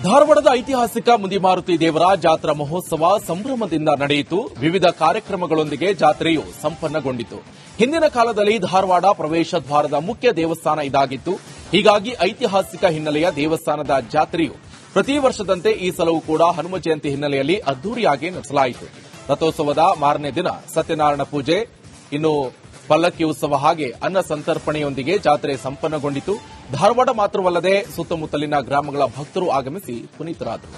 ಧಾರವಾಡದ ಐತಿಹಾಸಿಕ ಮುಂದಿಮಾರುತಿ ದೇವರ ಜಾತ್ರಾ ಮಹೋತ್ಸವ ಸಂಭ್ರಮದಿಂದ ನಡೆಯಿತು. ವಿವಿಧ ಕಾರ್ಯಕ್ರಮಗಳೊಂದಿಗೆ ಜಾತ್ರೆಯು ಸಂಪನ್ನಗೊಂಡಿತು. ಹಿಂದಿನ ಕಾಲದಲ್ಲಿ ಧಾರವಾಡ ಪ್ರವೇಶ ದ್ವಾರದ ಮುಖ್ಯ ದೇವಸ್ಥಾನ ಇದಾಗಿತ್ತು. ಹೀಗಾಗಿ ಐತಿಹಾಸಿಕ ಹಿನ್ನೆಲೆಯ ದೇವಸ್ಥಾನದ ಜಾತ್ರೆಯು ಪ್ರತಿ ವರ್ಷದಂತೆ ಈ ಸಲವೂ ಕೂಡ ಹನುಮ ಜಯಂತಿ ಹಿನ್ನೆಲೆಯಲ್ಲಿ ಅದ್ದೂರಿಯಾಗಿ ನಡೆಸಲಾಯಿತು. ರಥೋತ್ಸವದ ಮಾರನೇ ದಿನ ಸತ್ಯನಾರಾಯಣ ಪೂಜೆ, ಇನ್ನು ಪಲ್ಲಕ್ಕಿ ಉತ್ಸವ ಹಾಗೆ ಅನ್ನ ಸಂತರ್ಪಣೆಯೊಂದಿಗೆ ಜಾತ್ರೆ ಸಂಪನ್ನಗೊಂಡಿತು. ಧಾರವಾಡ ಮಾತ್ರವಲ್ಲದೆ ಸುತ್ತಮುತ್ತಲಿನ ಗ್ರಾಮಗಳ ಭಕ್ತರು ಆಗಮಿಸಿ ಪುನೀತರಾದರು.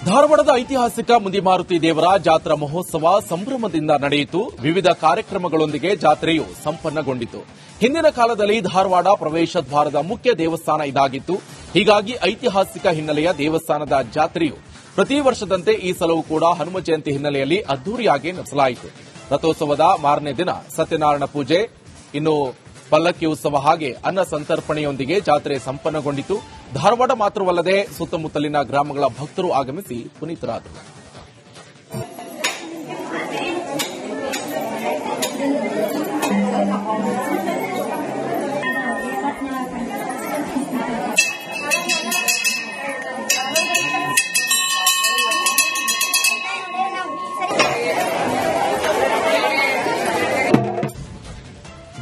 ಧಾರವಾಡದ ಐತಿಹಾಸಿಕ ಮುಂದಿಮಾರುತಿ ದೇವರ ಜಾತ್ರಾ ಮಹೋತ್ಸವ ಸಂಭ್ರಮದಿಂದ ನಡೆಯಿತು. ವಿವಿಧ ಕಾರ್ಯಕ್ರಮಗಳೊಂದಿಗೆ ಜಾತ್ರೆಯು ಸಂಪನ್ನಗೊಂಡಿತು. ಹಿಂದಿನ ಕಾಲದಲ್ಲಿ ಧಾರವಾಡ ಪ್ರವೇಶ ದ್ವಾರದ ಮುಖ್ಯ ದೇವಸ್ಥಾನ ಇದಾಗಿತ್ತು. ಹೀಗಾಗಿ ಐತಿಹಾಸಿಕ ಹಿನ್ನೆಲೆಯ ದೇವಸ್ಥಾನದ ಜಾತ್ರೆಯು ಪ್ರತಿ ವರ್ಷದಂತೆ ಈ ಸಲವೂ ಕೂಡ ಹನುಮ ಜಯಂತಿ ಹಿನ್ನೆಲೆಯಲ್ಲಿ ಅದ್ದೂರಿಯಾಗಿ ನಡೆಸಲಾಯಿತು. ರಥೋತ್ಸವದ ಮಾರನೇ ದಿನ ಸತ್ಯನಾರಾಯಣ ಪೂಜೆ, ಇನ್ನು ಪಲ್ಲಕ್ಕಿ ಉತ್ಸವ ಹಾಗೆ ಅನ್ನ ಸಂತರ್ಪಣೆಯೊಂದಿಗೆ ಜಾತ್ರೆ ಸಂಪನ್ನಗೊಂಡಿತು. ಧಾರವಾಡ ಮಾತ್ರವಲ್ಲದೆ ಸುತ್ತಮುತ್ತಲಿನ ಗ್ರಾಮಗಳ ಭಕ್ತರು ಆಗಮಿಸಿ ಪುನೀತರಾದರು.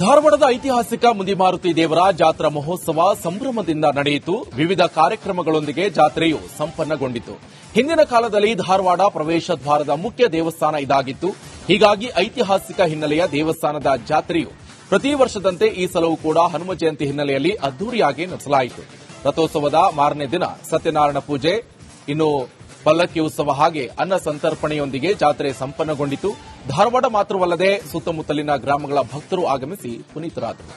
ಧಾರವಾಡದ ಐತಿಹಾಸಿಕ ಮುಂದಿಮಾರುತಿ ದೇವರ ಜಾತ್ರಾ ಮಹೋತ್ಸವ ಸಂಭ್ರಮದಿಂದ ನಡೆಯಿತು. ವಿವಿಧ ಕಾರ್ಯಕ್ರಮಗಳೊಂದಿಗೆ ಜಾತ್ರೆಯು ಸಂಪನ್ನಗೊಂಡಿತು. ಹಿಂದಿನ ಕಾಲದಲ್ಲಿ ಧಾರವಾಡ ಪ್ರವೇಶ ದ್ವಾರದ ಮುಖ್ಯ ದೇವಸ್ಥಾನ ಇದಾಗಿತ್ತು. ಹೀಗಾಗಿ ಐತಿಹಾಸಿಕ ಹಿನ್ನೆಲೆಯ ದೇವಸ್ಥಾನದ ಜಾತ್ರೆಯು ಪ್ರತಿ ವರ್ಷದಂತೆ ಈ ಸಲವೂ ಕೂಡ ಹನುಮ ಜಯಂತಿ ಹಿನ್ನೆಲೆಯಲ್ಲಿ ಅದ್ದೂರಿಯಾಗಿ ನಡೆಸಲಾಯಿತು. ರಥೋತ್ಸವದ ಮಾರನೇ ದಿನ ಸತ್ಯನಾರಾಯಣ ಪೂಜೆ, ಇನ್ನು ಪಲ್ಲಕ್ಕಿ ಉತ್ಸವ ಹಾಗೆ ಅನ್ನ ಸಂತರ್ಪಣೆಯೊಂದಿಗೆ ಜಾತ್ರೆ ಸಂಪನ್ನಗೊಂಡಿತು. ಧಾರವಾಡ ಮಾತ್ರವಲ್ಲದೆ ಸುತ್ತಮುತ್ತಲಿನ ಗ್ರಾಮಗಳ ಭಕ್ತರು ಆಗಮಿಸಿ ಪುನೀತರಾದರು.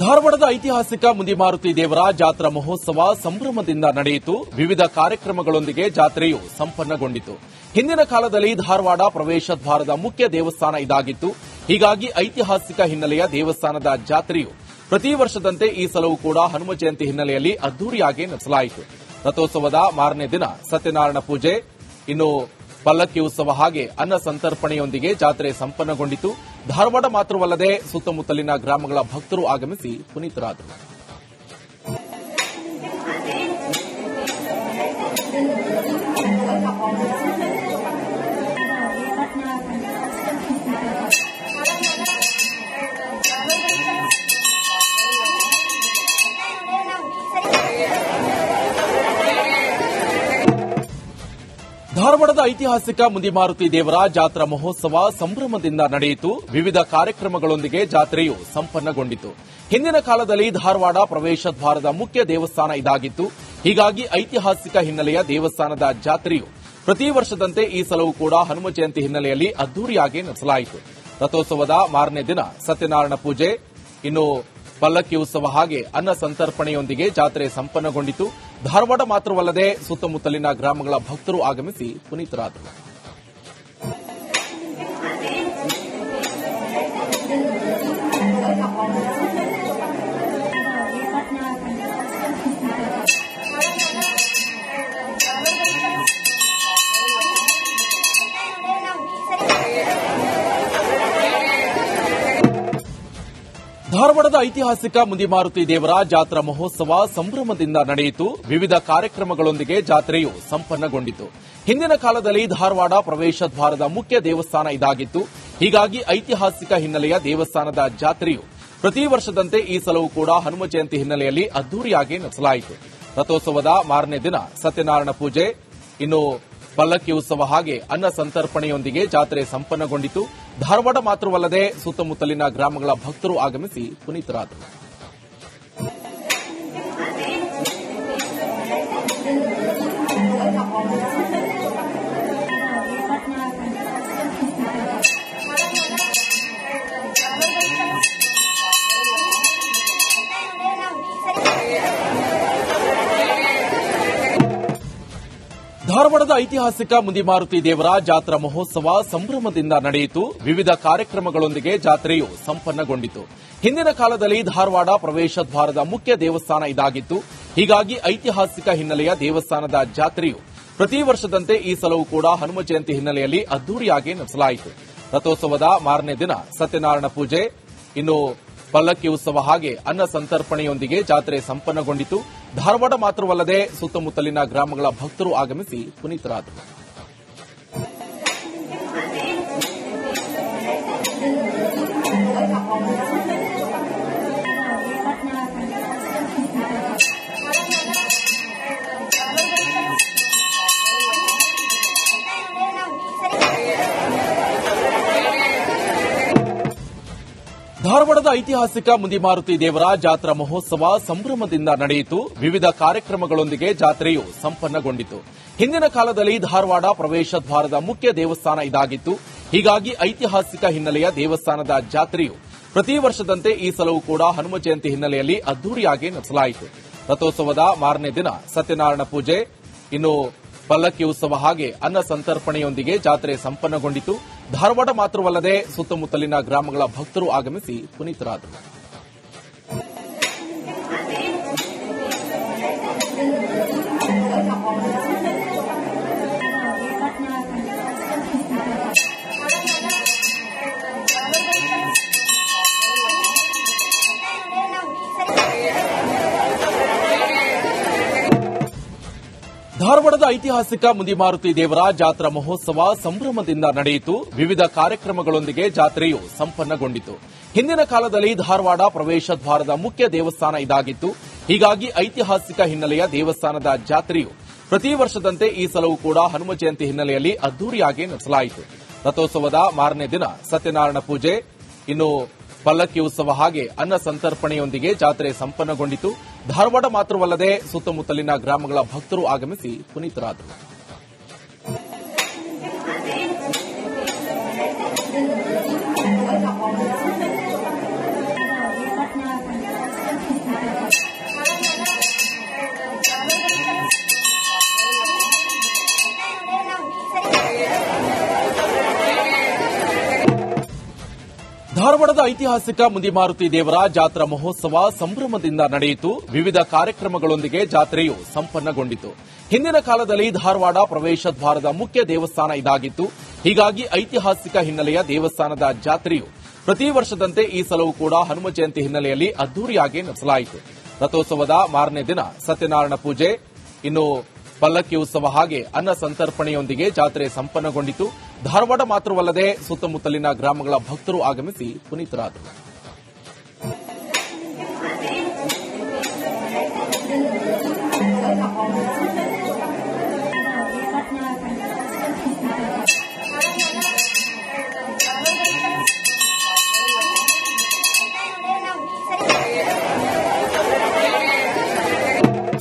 ಧಾರವಾಡದ ಐತಿಹಾಸಿಕ ಮುಂದಿಮಾರುತಿ ದೇವರ ಜಾತ್ರಾ ಮಹೋತ್ಸವ ಸಂಭ್ರಮದಿಂದ ನಡೆಯಿತು. ವಿವಿಧ ಕಾರ್ಯಕ್ರಮಗಳೊಂದಿಗೆ ಜಾತ್ರೆಯು ಸಂಪನ್ನಗೊಂಡಿತು. ಹಿಂದಿನ ಕಾಲದಲ್ಲಿ ಧಾರವಾಡ ಪ್ರವೇಶ ದ್ವಾರದ ಮುಖ್ಯ ದೇವಸ್ಥಾನ ಇದಾಗಿತ್ತು. ಹೀಗಾಗಿ ಐತಿಹಾಸಿಕ ಹಿನ್ನೆಲೆಯ ದೇವಸ್ಥಾನದ ಜಾತ್ರೆಯು ಪ್ರತಿ ವರ್ಷದಂತೆ ಈ ಸಲವೂ ಕೂಡ ಹನುಮ ಜಯಂತಿ ಹಿನ್ನೆಲೆಯಲ್ಲಿ ಅದ್ದೂರಿಯಾಗಿ ನಡೆಸಲಾಯಿತು. ರಥೋತ್ಸವದ ಮಾರನೇ ದಿನ ಸತ್ಯನಾರಾಯಣ ಪೂಜೆ, ಇನ್ನು ಪಲ್ಲಕ್ಕಿ ಉತ್ಸವ ಹಾಗೆ ಅನ್ನ ಸಂತರ್ಪಣೆಯೊಂದಿಗೆ ಜಾತ್ರೆ ಸಂಪನ್ನಗೊಂಡಿತು. ಧಾರವಾಡ ಮಾತ್ರವಲ್ಲದೆ ಸುತ್ತಮುತ್ತಲಿನ ಗ್ರಾಮಗಳ ಭಕ್ತರು ಆಗಮಿಸಿ ಪುನೀತರಾದರು. ಧಾರವಾಡದ ಐತಿಹಾಸಿಕ ಮುಂದಿಮಾರುತಿ ದೇವರ ಜಾತ್ರಾ ಮಹೋತ್ಸವ ಸಂಭ್ರಮದಿಂದ ನಡೆಯಿತು. ವಿವಿಧ ಕಾರ್ಯಕ್ರಮಗಳೊಂದಿಗೆ ಜಾತ್ರೆಯು ಸಂಪನ್ನಗೊಂಡಿತು. ಹಿಂದಿನ ಕಾಲದಲ್ಲಿ ಧಾರವಾಡ ಪ್ರವೇಶ ದ್ವಾರದ ಮುಖ್ಯ ದೇವಸ್ಥಾನ ಇದಾಗಿತ್ತು. ಹೀಗಾಗಿ ಐತಿಹಾಸಿಕ ಹಿನ್ನೆಲೆಯ ದೇವಸ್ಥಾನದ ಜಾತ್ರೆಯು ಪ್ರತಿ ವರ್ಷದಂತೆ ಈ ಸಲವೂ ಕೂಡ ಹನುಮ ಜಯಂತಿ ಹಿನ್ನೆಲೆಯಲ್ಲಿ ಅದ್ದೂರಿಯಾಗಿ ನಡೆಸಲಾಯಿತು. ರಥೋತ್ಸವದ ಮಾರನೇ ದಿನ ಸತ್ಯನಾರಾಯಣ ಪೂಜೆ, ಇನ್ನು ಪಲ್ಲಕ್ಕಿ ಉತ್ಸವ ಹಾಗೆ ಅನ್ನ ಸಂತರ್ಪಣೆಯೊಂದಿಗೆ ಜಾತ್ರೆ ಸಂಪನ್ನಗೊಂಡಿತು. ಧಾರವಾಡ ಮಾತ್ರವಲ್ಲದೆ ಸುತ್ತಮುತ್ತಲಿನ ಗ್ರಾಮಗಳ ಭಕ್ತರು ಆಗಮಿಸಿ ಪುನೀತರಾದರು. ಧಾರವಾಡದ ಐತಿಹಾಸಿಕ ಮುಂದಿಮಾರುತಿ ದೇವರ ಜಾತ್ರಾ ಮಹೋತ್ಸವ ಸಂಭ್ರಮದಿಂದ ನಡೆಯಿತು. ವಿವಿಧ ಕಾರ್ಯಕ್ರಮಗಳೊಂದಿಗೆ ಜಾತ್ರೆಯು ಸಂಪನ್ನಗೊಂಡಿತು. ಹಿಂದಿನ ಕಾಲದಲ್ಲಿ ಧಾರವಾಡ ಪ್ರವೇಶ ದ್ವಾರದ ಮುಖ್ಯ ದೇವಸ್ಥಾನ ಇದಾಗಿತ್ತು. ಹೀಗಾಗಿ ಐತಿಹಾಸಿಕ ಹಿನ್ನೆಲೆಯ ದೇವಸ್ಥಾನದ ಜಾತ್ರೆಯು ಪ್ರತಿ ವರ್ಷದಂತೆ ಈ ಸಲವೂ ಕೂಡ ಹನುಮ ಜಯಂತಿ ಹಿನ್ನೆಲೆಯಲ್ಲಿ ಅದ್ದೂರಿಯಾಗಿ ನಡೆಸಲಾಯಿತು. ರಥೋತ್ಸವದ ಮಾರನೇ ದಿನ ಸತ್ಯನಾರಾಯಣ ಪೂಜೆ, ಇನ್ನು ಪಲ್ಲಕ್ಕಿ ಉತ್ಸವ ಹಾಗೆ ಅನ್ನ ಸಂತರ್ಪಣೆಯೊಂದಿಗೆ ಜಾತ್ರೆ ಸಂಪನ್ನಗೊಂಡಿತು. ಧಾರವಾಡ ಮಾತ್ರವಲ್ಲದೆ ಸುತ್ತಮುತ್ತಲಿನ ಗ್ರಾಮಗಳ ಭಕ್ತರು ಆಗಮಿಸಿ ಪುನೀತರಾದರು. ಧಾರವಾಡದ ಐತಿಹಾಸಿಕ ಮುಂದಿಮಾರುತಿ ದೇವರ ಜಾತ್ರಾ ಮಹೋತ್ಸವ ಸಂಭ್ರಮದಿಂದ ನಡೆಯಿತು. ವಿವಿಧ ಕಾರ್ಯಕ್ರಮಗಳೊಂದಿಗೆ ಜಾತ್ರೆಯು ಸಂಪನ್ನಗೊಂಡಿತು. ಹಿಂದಿನ ಕಾಲದಲ್ಲಿ ಧಾರವಾಡ ಪ್ರವೇಶ ದ್ವಾರದ ಮುಖ್ಯ ದೇವಸ್ಥಾನ ಇದಾಗಿತ್ತು. ಹೀಗಾಗಿ ಐತಿಹಾಸಿಕ ಹಿನ್ನೆಲೆಯ ದೇವಸ್ಥಾನದ ಜಾತ್ರೆಯು ಪ್ರತಿ ವರ್ಷದಂತೆ ಈ ಸಲವೂ ಕೂಡ ಹನುಮ ಜಯಂತಿ ಹಿನ್ನೆಲೆಯಲ್ಲಿ ಅದ್ದೂರಿಯಾಗಿ ನಡೆಸಲಾಯಿತು. ರಥೋತ್ಸವದ ಮಾರನೇ ದಿನ ಸತ್ಯನಾರಾಯಣ ಪೂಜೆ, ಇನ್ನು ಪಲ್ಲಕ್ಕಿ ಉತ್ಸವ ಹಾಗೆ ಅನ್ನ ಸಂತರ್ಪಣೆಯೊಂದಿಗೆ ಜಾತ್ರೆ ಸಂಪನ್ನಗೊಂಡಿತು. ಧಾರವಾಡ ಮಾತ್ರವಲ್ಲದೆ ಸುತ್ತಮುತ್ತಲಿನ ಗ್ರಾಮಗಳ ಭಕ್ತರು ಆಗಮಿಸಿ ಪುನೀತರಾದರು. ಧಾರವಾಡದ ಐತಿಹಾಸಿಕ ಮುಂದಿಮಾರುತಿ ದೇವರ ಜಾತ್ರಾ ಮಹೋತ್ಸವ ಸಂಭ್ರಮದಿಂದ ನಡೆಯಿತು. ವಿವಿಧ ಕಾರ್ಯಕ್ರಮಗಳೊಂದಿಗೆ ಜಾತ್ರೆಯು ಸಂಪನ್ನಗೊಂಡಿತು. ಹಿಂದಿನ ಕಾಲದಲ್ಲಿ ಧಾರವಾಡ ಪ್ರವೇಶ ದ್ವಾರದ ಮುಖ್ಯ ದೇವಸ್ಥಾನ ಇದಾಗಿತ್ತು. ಹೀಗಾಗಿ ಐತಿಹಾಸಿಕ ಹಿನ್ನೆಲೆಯ ದೇವಸ್ಥಾನದ ಜಾತ್ರೆಯು ಪ್ರತಿ ವರ್ಷದಂತೆ ಈ ಸಲವೂ ಕೂಡ ಹನುಮ ಜಯಂತಿ ಹಿನ್ನೆಲೆಯಲ್ಲಿ ಅದ್ದೂರಿಯಾಗಿ ನಡೆಸಲಾಯಿತು. ರಥೋತ್ಸವದ ಮಾರನೇ ದಿನ ಸತ್ಯನಾರಾಯಣ ಪೂಜೆ, ಇನ್ನು ಪಲ್ಲಕ್ಕಿ ಉತ್ಸವ ಹಾಗೆ ಅನ್ನ ಸಂತರ್ಪಣೆಯೊಂದಿಗೆ ಜಾತ್ರೆ ಸಂಪನ್ನಗೊಂಡಿತು. ಧಾರವಾಡ ಮಾತ್ರವಲ್ಲದೆ ಸುತ್ತಮುತ್ತಲಿನ ಗ್ರಾಮಗಳ ಭಕ್ತರು ಆಗಮಿಸಿ ಪುನೀತರಾದರು. ಧಾರವಾಡದ ಐತಿಹಾಸಿಕ ಮುಂದಿಮಾರುತಿ ದೇವರ ಜಾತ್ರಾ ಮಹೋತ್ಸವ ಸಂಭ್ರಮದಿಂದ ನಡೆಯಿತು. ವಿವಿಧ ಕಾರ್ಯಕ್ರಮಗಳೊಂದಿಗೆ ಜಾತ್ರೆಯು ಸಂಪನ್ನಗೊಂಡಿತು. ಹಿಂದಿನ ಕಾಲದಲ್ಲಿ ಧಾರವಾಡ ಪ್ರವೇಶ ದ್ವಾರದ ಮುಖ್ಯ ದೇವಸ್ಥಾನ ಇದಾಗಿತ್ತು. ಹೀಗಾಗಿ ಐತಿಹಾಸಿಕ ಹಿನ್ನೆಲೆಯ ದೇವಸ್ಥಾನದ ಜಾತ್ರೆಯು ಪ್ರತಿ ವರ್ಷದಂತೆ ಈ ಸಲವೂ ಕೂಡ ಹನುಮ ಜಯಂತಿ ಹಿನ್ನೆಲೆಯಲ್ಲಿ ಅದ್ದೂರಿಯಾಗಿ ನಡೆಸಲಾಯಿತು. ರಥೋತ್ಸವದ ಮಾರನೇ ದಿನ ಸತ್ಯನಾರಾಯಣ ಪೂಜೆ, ಇನ್ನು ಪಲ್ಲಕ್ಕಿ ಉತ್ಸವ ಹಾಗೆ ಅನ್ನ ಸಂತರ್ಪಣೆಯೊಂದಿಗೆ ಜಾತ್ರೆ ಸಂಪನ್ನಗೊಂಡಿತು. ಧಾರವಾಡ ಮಾತ್ರವಲ್ಲದೆ ಸುತ್ತಮುತ್ತಲಿನ ಗ್ರಾಮಗಳ ಭಕ್ತರು ಆಗಮಿಸಿ ಪುನೀತರಾದರು. ಧಾರವಾಡದ ಐತಿಹಾಸಿಕ ಮುಂದಿಮಾರುತಿ ದೇವರ ಜಾತ್ರಾ ಮಹೋತ್ಸವ ಸಂಭ್ರಮದಿಂದ ನಡೆಯಿತು. ವಿವಿಧ ಕಾರ್ಯಕ್ರಮಗಳೊಂದಿಗೆ ಜಾತ್ರೆಯು ಸಂಪನ್ನಗೊಂಡಿತು. ಹಿಂದಿನ ಕಾಲದಲ್ಲಿ ಧಾರವಾಡ ಪ್ರವೇಶ ದ್ವಾರದ ಮುಖ್ಯ ದೇವಸ್ಥಾನ ಇದಾಗಿತ್ತು. ಹೀಗಾಗಿ ಐತಿಹಾಸಿಕ ಹಿನ್ನೆಲೆಯ ದೇವಸ್ಥಾನದ ಜಾತ್ರೆಯು ಪ್ರತಿ ವರ್ಷದಂತೆ ಈ ಸಲವೂ ಕೂಡ ಹನುಮ ಜಯಂತಿ ಹಿನ್ನೆಲೆಯಲ್ಲಿ ಅದ್ದೂರಿಯಾಗಿ ನಡೆಸಲಾಯಿತು. ರಥೋತ್ಸವದ ಮಾರನೇ ದಿನ ಸತ್ಯನಾರಾಯಣ ಪೂಜೆ, ಇನ್ನು ಪಲ್ಲಕ್ಕಿ ಉತ್ಸವ ಹಾಗೆ ಅನ್ನ ಸಂತರ್ಪಣೆಯೊಂದಿಗೆ ಜಾತ್ರೆ ಸಂಪನ್ನಗೊಂಡಿತು. ಧಾರವಾಡ ಮಾತ್ರವಲ್ಲದೆ ಸುತ್ತಮುತ್ತಲಿನ ಗ್ರಾಮಗಳ ಭಕ್ತರು ಆಗಮಿಸಿ ಪುನೀತರಾದರು.